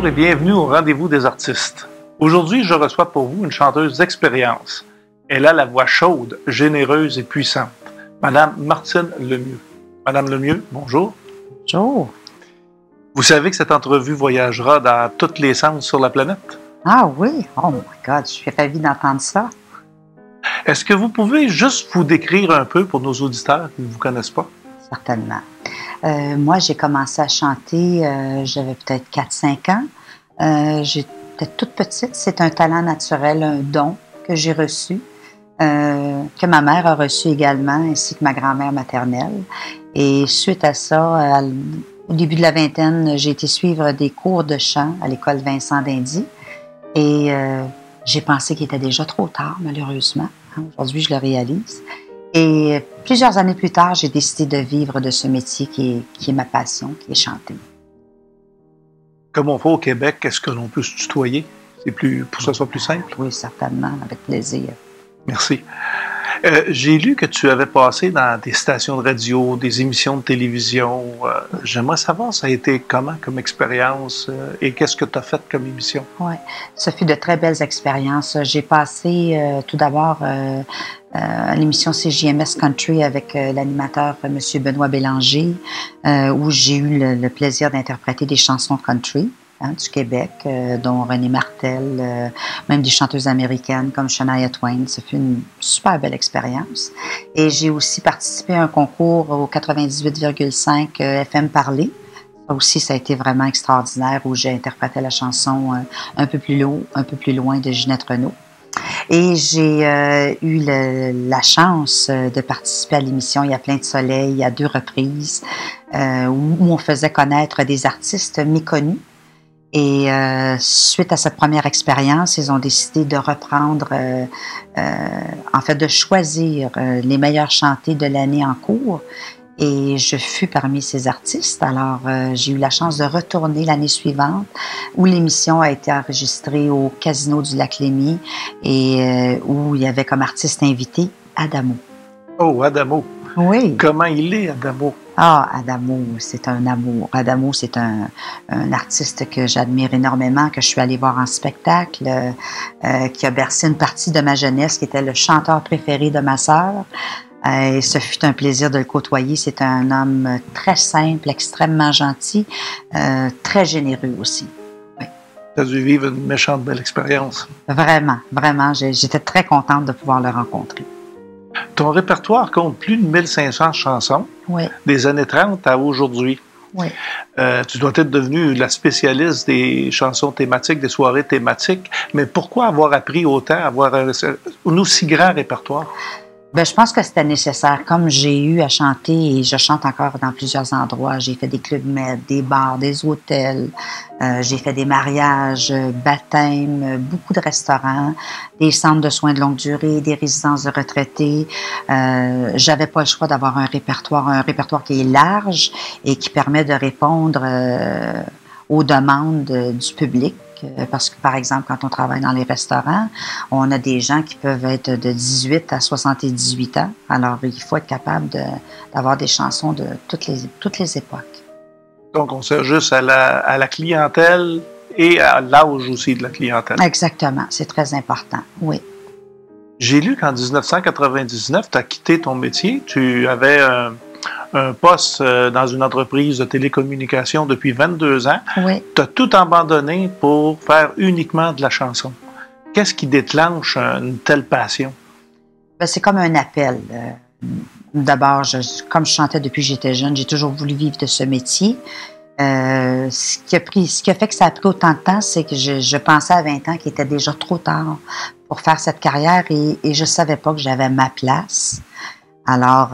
Bonjour et bienvenue au Rendez-vous des artistes. Aujourd'hui, je reçois pour vous une chanteuse d'expérience. Elle a la voix chaude, généreuse et puissante. Madame Martine Lemieux. Madame Lemieux, bonjour. Bonjour. Vous savez que cette entrevue voyagera dans tous les sens sur la planète? Ah oui? Oh my God, je suis ravie d'entendre ça. Est-ce que vous pouvez juste vous décrire un peu pour nos auditeurs qui ne vous connaissent pas? Certainement. Moi, j'ai commencé à chanter, j'avais peut-être 4-5 ans. J'étais toute petite. C'est un talent naturel, un don que j'ai reçu, que ma mère a reçu également, ainsi que ma grand-mère maternelle. Et suite à ça, au début de la vingtaine, j'ai été suivre des cours de chant à l'école Vincent d'Indy. Et j'ai pensé qu'il était déjà trop tard, malheureusement. Aujourd'hui, je le réalise. Et plusieurs années plus tard, j'ai décidé de vivre de ce métier qui est ma passion, qui est chanter. Comme on fait au Québec, est-ce que l'on peut se tutoyer? C'est plus, pour que ce soit plus simple? Oui, certainement, avec plaisir. Merci. J'ai lu que tu avais passé dans des stations de radio, des émissions de télévision. J'aimerais savoir, ça a été comment comme expérience et qu'est-ce que tu as fait comme émission? Oui, ça fut de très belles expériences. J'ai passé tout d'abord à l'émission CJMS Country avec l'animateur M. Benoît Bélanger, où j'ai eu le plaisir d'interpréter des chansons country. Du Québec, dont René Martel, même des chanteuses américaines comme Shania Twain. Ça fut une super belle expérience. Et j'ai aussi participé à un concours au 98,5 FM Parler. Ça aussi, ça a été vraiment extraordinaire, où j'ai interprété la chanson un peu plus loin de Ginette Renault. Et j'ai eu la chance de participer à l'émission Il y a plein de soleil à 2 reprises, où on faisait connaître des artistes méconnus. Et suite à cette première expérience, ils ont décidé de reprendre, en fait, de choisir les meilleurs chantés de l'année en cours. Et je fus parmi ces artistes. Alors, j'ai eu la chance de retourner l'année suivante, où l'émission a été enregistrée au Casino du Lac-Lémy et où il y avait comme artiste invité Adamo. Oh, Adamo! Oui. Comment il est, Adamo? Ah, Adamo, c'est un amour. Adamo, c'est un artiste que j'admire énormément, que je suis allée voir en spectacle, qui a bercé une partie de ma jeunesse, qui était le chanteur préféré de ma sœur. Et ce fut un plaisir de le côtoyer. C'est un homme très simple, extrêmement gentil, très généreux aussi. Oui. Tu as dû vivre une méchante belle expérience. Vraiment, vraiment. J'étais très contente de pouvoir le rencontrer. Ton répertoire compte plus de 1500 chansons, oui, des années 30 à aujourd'hui. Oui. Tu dois être devenue la spécialiste des chansons thématiques, des soirées thématiques, mais pourquoi avoir appris autant, avoir un aussi grand répertoire? Bien, je pense que c'était nécessaire. Comme j'ai eu à chanter, et je chante encore dans plusieurs endroits, j'ai fait des clubs med, des bars, des hôtels, j'ai fait des mariages, baptêmes, beaucoup de restaurants, des centres de soins de longue durée, des résidences de retraités. J'avais pas le choix d'avoir un répertoire qui est large et qui permet de répondre aux demandes du public. Parce que, par exemple, quand on travaille dans les restaurants, on a des gens qui peuvent être de 18 à 78 ans. Alors, il faut être capable d'avoir des chansons de toutes les époques. Donc, on s'ajuste à la clientèle et à l'âge aussi de la clientèle. Exactement. C'est très important, oui. J'ai lu qu'en 1999, tu as quitté ton métier. Tu avais un poste dans une entreprise de télécommunications depuis 22 ans. Oui. Tu as tout abandonné pour faire uniquement de la chanson. Qu'est-ce qui déclenche une telle passion? Bien, c'est comme un appel. D'abord, comme je chantais depuis que j'étais jeune, j'ai toujours voulu vivre de ce métier. Ce qui a fait que ça a pris autant de temps, c'est que je pensais à 20 ans qu'il était déjà trop tard pour faire cette carrière et je ne savais pas que j'avais ma place. Alors,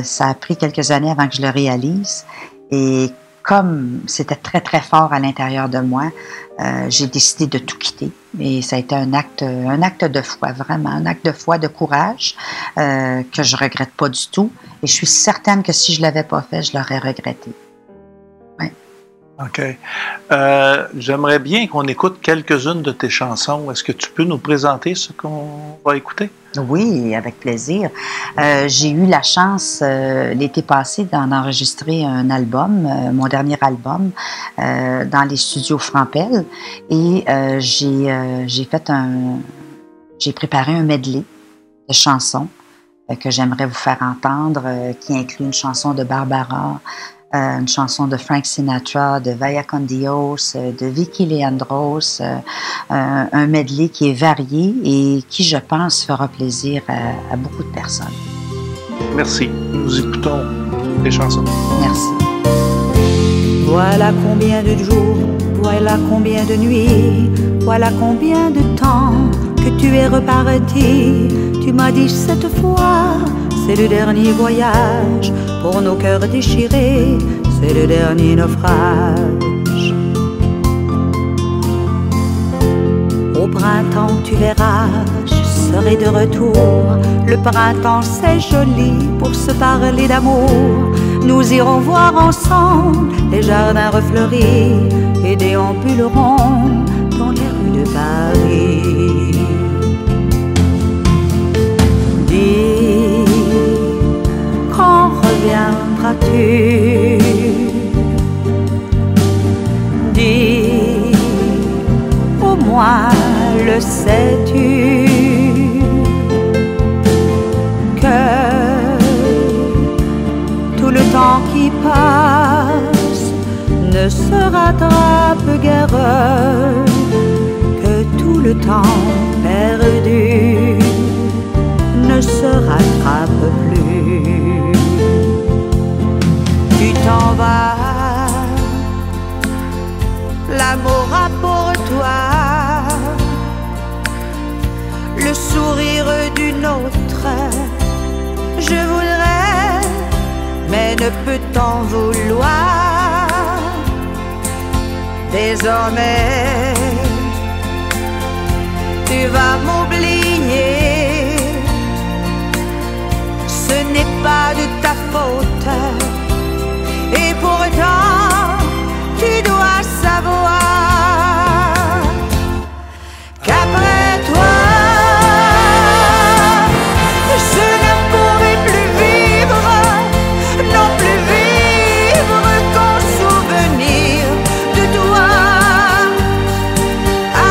ça a pris quelques années avant que je le réalise. Et comme c'était très, très fort à l'intérieur de moi, j'ai décidé de tout quitter. Et ça a été un acte de foi, vraiment, un acte de foi, de courage, que je regrette pas du tout. Et je suis certaine que si je l'avais pas fait, je l'aurais regretté. Ouais. OK. J'aimerais bien qu'on écoute quelques-unes de tes chansons. Est-ce que tu peux nous présenter ce qu'on va écouter? Oui, avec plaisir. J'ai eu la chance l'été passé d'en enregistrer un album, mon dernier album, dans les studios Frampel. Et j'ai préparé un medley de chansons que j'aimerais vous faire entendre, qui inclut une chanson de Barbara, une chanson de Frank Sinatra, de Vaya con Dios, de Vicky Leandros, un medley qui est varié et qui, je pense, fera plaisir à beaucoup de personnes. Merci. Nous écoutons les chansons. Merci. Voilà combien de jours, voilà combien de nuits, voilà combien de temps que tu es reparti. Tu m'as dit cette fois, c'est le dernier voyage. Pour nos cœurs déchirés, c'est le dernier naufrage. Au printemps, tu verras, je serai de retour. Le printemps, c'est joli pour se parler d'amour. Nous irons voir ensemble les jardins refleuris et déambulerons dans les rues de Paris. Dis, quand reviendras-tu? Dis, au moins le sais-tu, que tout le temps qui passe ne se rattrape guère, que tout le temps perdu ne se rattrape plus. Tu t'en vas, l'amour a pour toi le sourire d'une autre. Je voudrais, mais ne peut t'en vouloir. Désormais, tu vas m'oublier. Ce n'est pas de ta faute. Et pourtant, tu dois savoir qu'après toi, je ne pourrai plus vivre, non plus vivre qu'en souvenir de toi.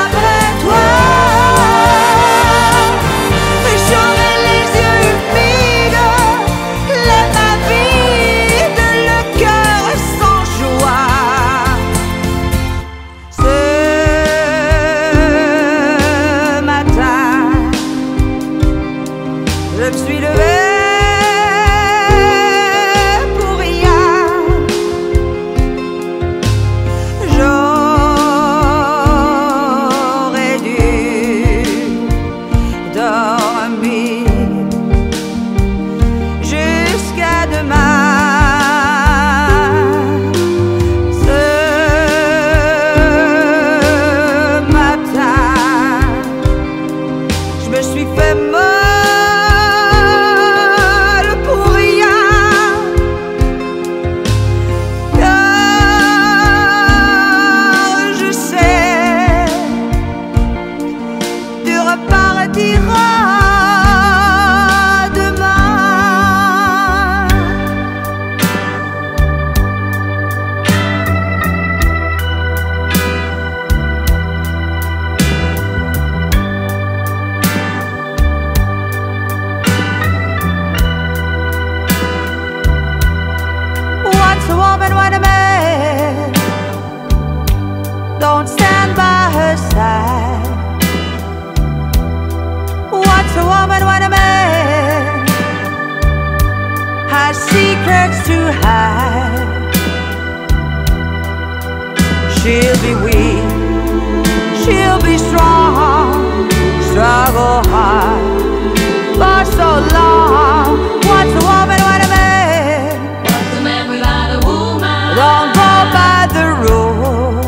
Après toi, j'aurai les yeux humides, les mains vides, le cœur sans joie. Ce matin, je me suis levée pour rien. J'aurais dû dormir jusqu'à demain. Ce matin, je me suis fait mal pour rien, car je sais, tu repartiras demain. Once a woman, when a man don't stand by her side. Once a woman, when a man has secrets to hide. She'll be weak, she'll be strong, struggle hard for so long. Once a woman, when a man What's a man without a woman? don't go by the rule.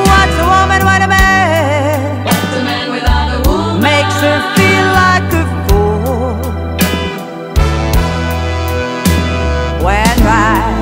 What's a woman when a man What's a man without a woman? makes her feel like a fool? When right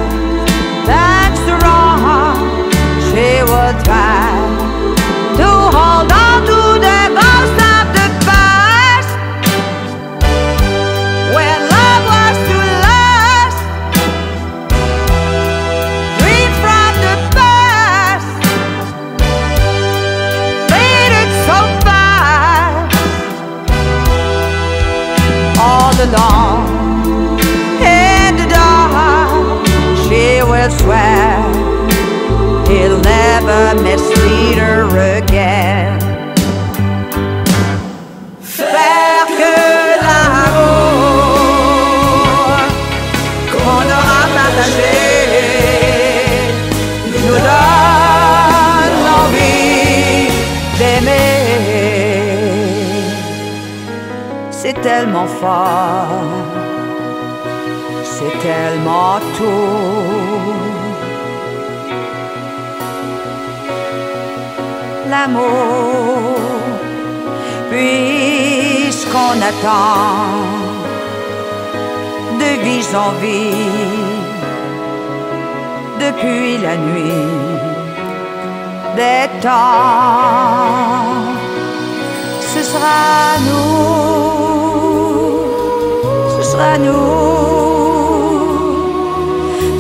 all alone. In the dark, she will swear he'll never mislead her again. Faire que l'amour qu'on aura partagé nous donne l'envie d'aimer. C'est tellement fort, c'est tellement tôt. L'amour, puisqu'on attend de vie en vie depuis la nuit des temps, ce sera nous, ce sera nous,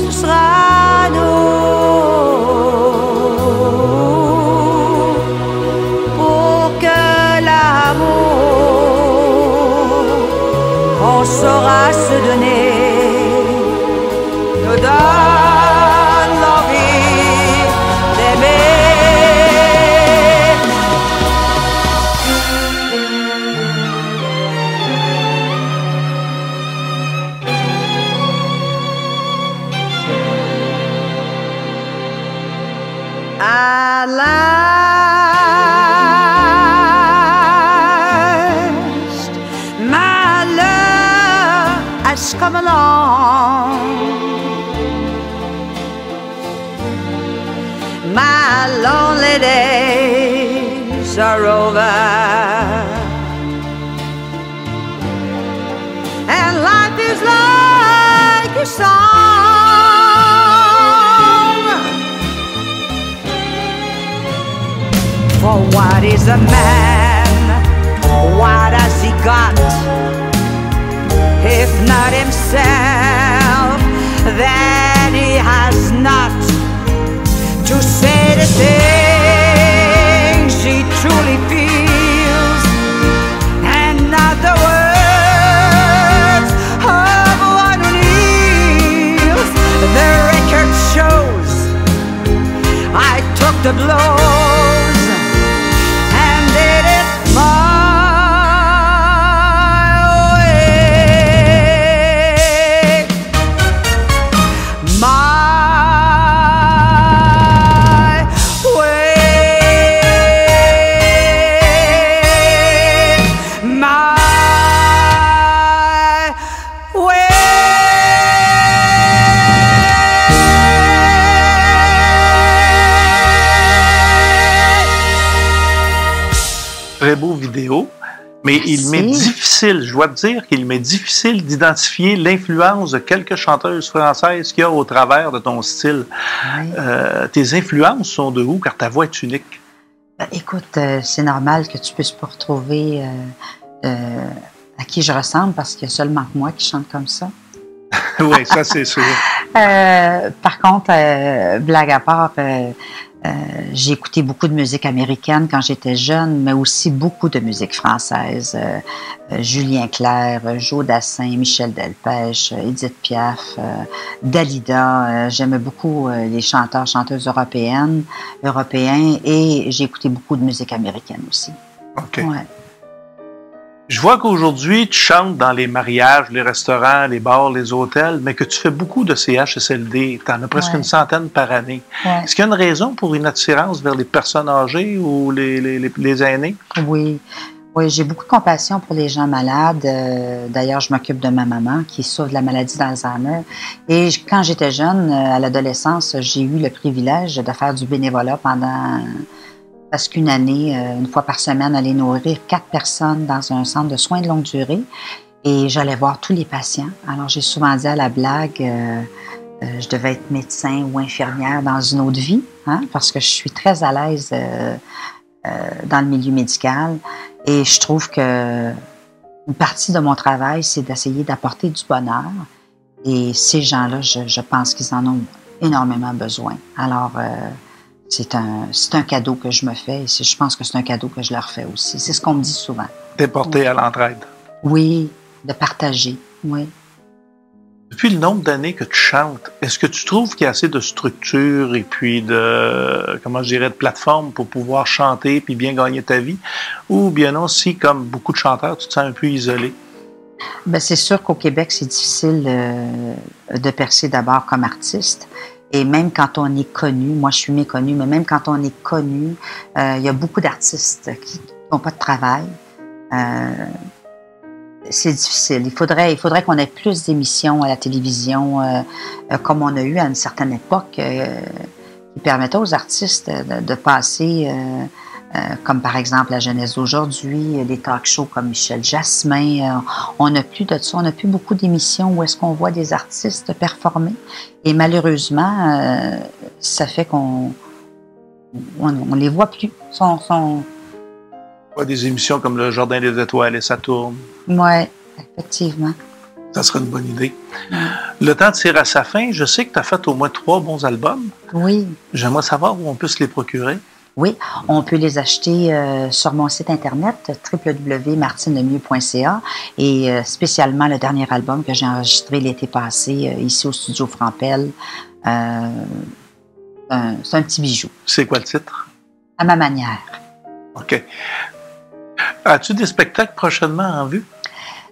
ce sera nous. On saura se donner, nous donne l'envie d'aimer. At last, my love has come along. My lonely days are over, and life is like a song. For what is a man? What has he got? If not himself, then he has not to say the things he truly feels, and not the words of one who kneels. The record shows I took the blows and did it my way. My way. My way. Très beau vidéo, mais il m'est difficile, je dois te dire qu'il m'est difficile d'identifier l'influence de quelques chanteuses françaises qu'il y a au travers de ton style. Oui. Tes influences sont de où, car ta voix est unique? Écoute, c'est normal que tu puisses pas retrouver à qui je ressemble parce qu'il y a seulement que moi qui chante comme ça. Oui, ça c'est sûr. Par contre, blague à part, j'ai écouté beaucoup de musique américaine quand j'étais jeune, mais aussi beaucoup de musique française. Julien Clerc, Joe Dassin, Michel Delpech, Édith Piaf, Dalida. J'aimais beaucoup les chanteurs, chanteuses européens, et j'ai écouté beaucoup de musique américaine aussi. OK. Ouais. Je vois qu'aujourd'hui, tu chantes dans les mariages, les restaurants, les bars, les hôtels, mais que tu fais beaucoup de CHSLD. Tu en as presque une centaine par année. Ouais. Est-ce qu'il y a une raison pour une attirance vers les personnes âgées ou les aînés? Oui. Oui, j'ai beaucoup de compassion pour les gens malades. D'ailleurs, je m'occupe de ma maman qui souffre de la maladie d'Alzheimer. Et quand j'étais jeune, à l'adolescence, j'ai eu le privilège de faire du bénévolat pendant presque une année, une fois par semaine, aller nourrir 4 personnes dans un centre de soins de longue durée. Et j'allais voir tous les patients. Alors, j'ai souvent dit à la blague, je devais être médecin ou infirmière dans une autre vie, hein, parce que je suis très à l'aise dans le milieu médical. Et je trouve que une partie de mon travail, c'est d'essayer d'apporter du bonheur. Et ces gens-là, je pense qu'ils en ont énormément besoin. Alors, c'est un cadeau que je me fais et je pense que c'est un cadeau que je leur fais aussi. C'est ce qu'on me dit souvent. T'es porté à l'entraide. Oui, de partager, oui. Depuis le nombre d'années que tu chantes, est-ce que tu trouves qu'il y a assez de structure et puis de, comment je dirais, de plateforme pour pouvoir chanter puis bien gagner ta vie? Ou bien non, si, comme beaucoup de chanteurs, tu te sens un peu isolé? Ben, c'est sûr qu'au Québec, c'est difficile de percer d'abord comme artiste. Et même quand on est connu, moi je suis méconnue, mais même quand on est connu, il y a beaucoup d'artistes qui n'ont pas de travail. C'est difficile. Il faudrait qu'on ait plus d'émissions à la télévision, comme on a eu à une certaine époque, qui permettaient aux artistes de passer, comme par exemple la jeunesse d'aujourd'hui, des talk shows comme Michel Jasmin. On n'a plus de ça, on n'a plus beaucoup d'émissions où est-ce qu'on voit des artistes performer. Et malheureusement, ça fait qu'on les voit plus. Des émissions comme le Jardin des Étoiles et ça tourne. Oui, effectivement. Ça serait une bonne idée. Ouais. Le temps tire à sa fin. Je sais que tu as fait au moins 3 bons albums. Oui. J'aimerais savoir où on peut se les procurer. Oui, on peut les acheter sur mon site internet www.martinelemieux.ca et spécialement le dernier album que j'ai enregistré l'été passé ici au studio Frampel. C'est un petit bijou. C'est quoi le titre? À ma manière. OK. As-tu des spectacles prochainement en vue?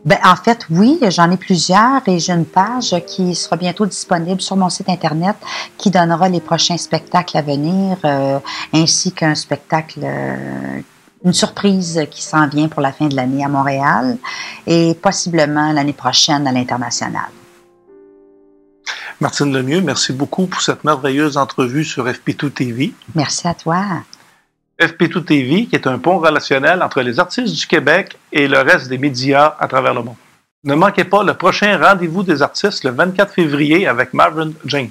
Ben, en fait, oui, j'en ai plusieurs et j'ai une page qui sera bientôt disponible sur mon site Internet qui donnera les prochains spectacles à venir, ainsi qu'un spectacle, une surprise qui s'en vient pour la fin de l'année à Montréal et possiblement l'année prochaine à l'international. Martine Lemieux, merci beaucoup pour cette merveilleuse entrevue sur FP2 TV. Merci à toi. FP2 TV, qui est un pont relationnel entre les artistes du Québec et le reste des médias à travers le monde. Ne manquez pas le prochain rendez-vous des artistes le 24 février avec Marvin James.